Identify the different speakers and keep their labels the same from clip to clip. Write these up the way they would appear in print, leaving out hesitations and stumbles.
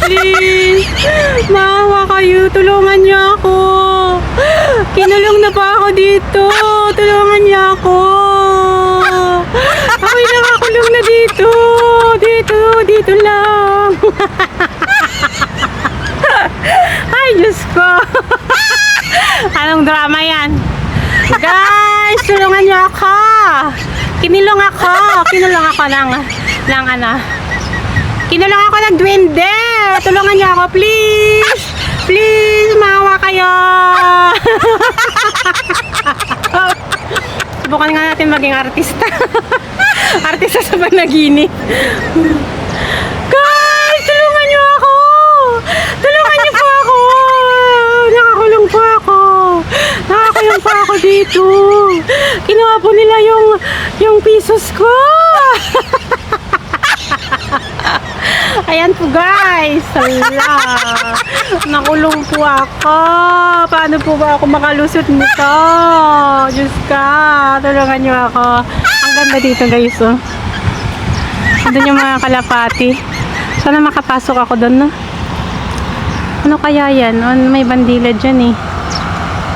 Speaker 1: Please. Maawa kayo. Tulungan niyo ako. Kinulong na pa ako dito. Tulungan niyo ako. Ako'y nakakulong na dito. Dito lang. Ay, Diyos ko. Anong drama yan? Guys, tulungan niyo ako. Kinulong ako ng ano. Kinulong ako ng duwende. Tulungan niyo ako, please. Please, maawa kayo. Subukan nga natin maging artista. Artista sa panaginip. Guys, tulungan niyo ako. Tulungan niyo po ako. Nakakulong po ako dito. Kinuha po nila yung pesos ko. Ayan po guys. Hala. Nakulong po ako. Paano po ba ako makalusot nito? Diyos ka. Tulungan niyo ako. Ang ganda dito guys. Oh. Doon yung mga kalapati. Sana makapasok ako doon, no? Ano kaya yan? May bandila dyan eh.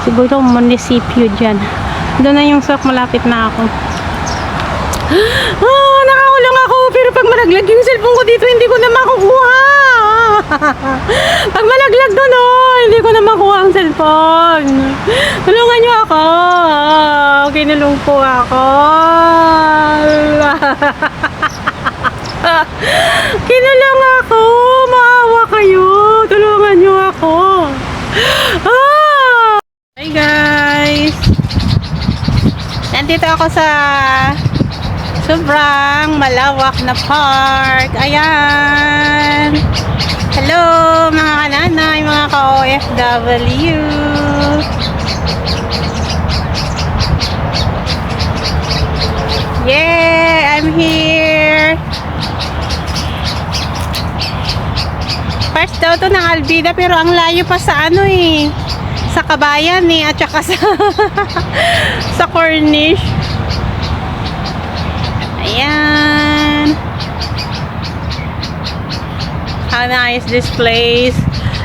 Speaker 1: Siguro munisipyo dyan. Doon na yung sok, malapit na ako. Nakakulong ako. Pero pag malaglag yung cellphone ko dito, hindi ko na makukuha. Pag malaglag doon, hindi ko na makuha ang cellphone. Tulungan niyo ako. Kinulong po ako. Kinulong ako. Maawa kayo. Tulungan niyo ako. Hi guys. Nandito ako sa sobrang malawak na park. Ayan. Hello mga kananay, mga ka-OFW. Yeah, I'm here. First daw to ng Albida pero ang layo pa sa ano eh. Sa Kabayan eh at saka sa Cornish. Ayan. How nice this place.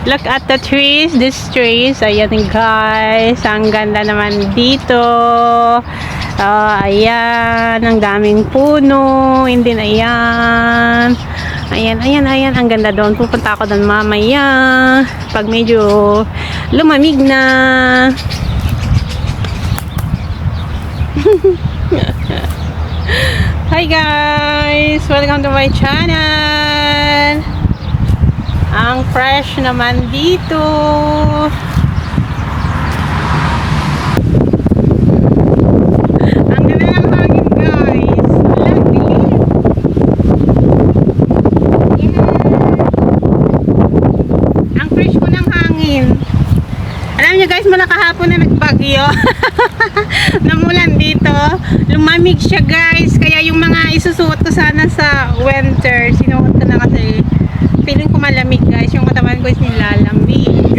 Speaker 1: Look at the trees. These trees. Ayan guys. Ang ganda naman dito. Ayan. Ang daming puno. Hindi na yan. Ayan. Ang ganda doon. Pupunta ako doon mamaya. Pag medyo lumamig na. Hi guys! Welcome to my channel. Ang fresh naman dito. Ang ganda ng hangin guys. Lovely. Yeah. Ang fresh ko ng hangin. Alam niyo guys, mula kahapon na nagbagyo. Namulan dito. Lumamig siya guys. Kaya yung mga isusuot ko sana sa winter, sinuot ko na kasi feeling ko malamig guys. Yung katawan ko is nilalamig.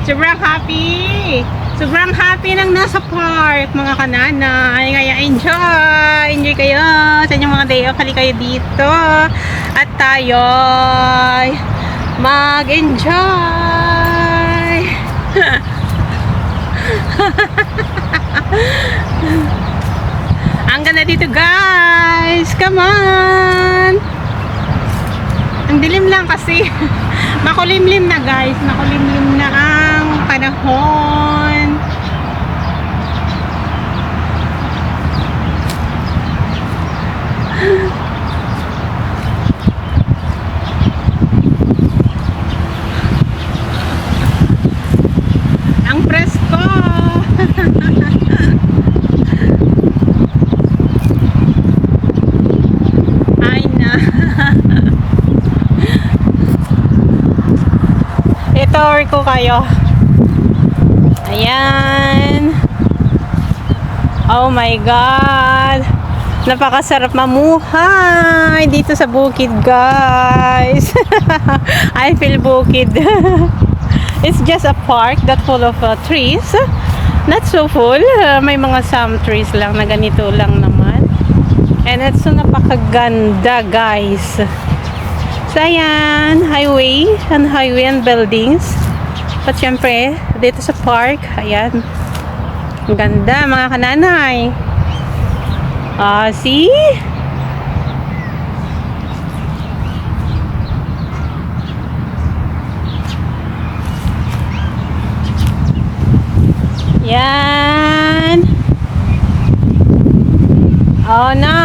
Speaker 1: Sobrang happy. Sobrang happy nang nasa park mga kananay. Kaya enjoy kayo sa inyong mga day off. Hali kayo dito at tayo mag-enjoy. Ang ganda dito guys. Come on. Ang dilim lang kasi. Makulimlim na guys. Makulimlim na ang panahon. Ang presko. Ay na. Itour ko kayo. Ayan. Oh my God. Napakasarap mamuhay dito sa bukid guys. I feel bukid. It's just a park that full of trees. Not so full. May mga some trees lang na ganito lang naman. And it's so napakaganda, guys. So, ayan, highway and buildings. At syempre, dito sa park, ayan. Ang ganda, mga kananay. See? Yan. Oh no.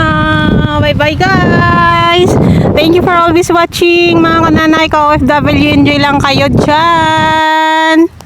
Speaker 1: Bye-bye, guys. Thank you for always watching. Mga kananay ka OFW, enjoy lang kayo dyan.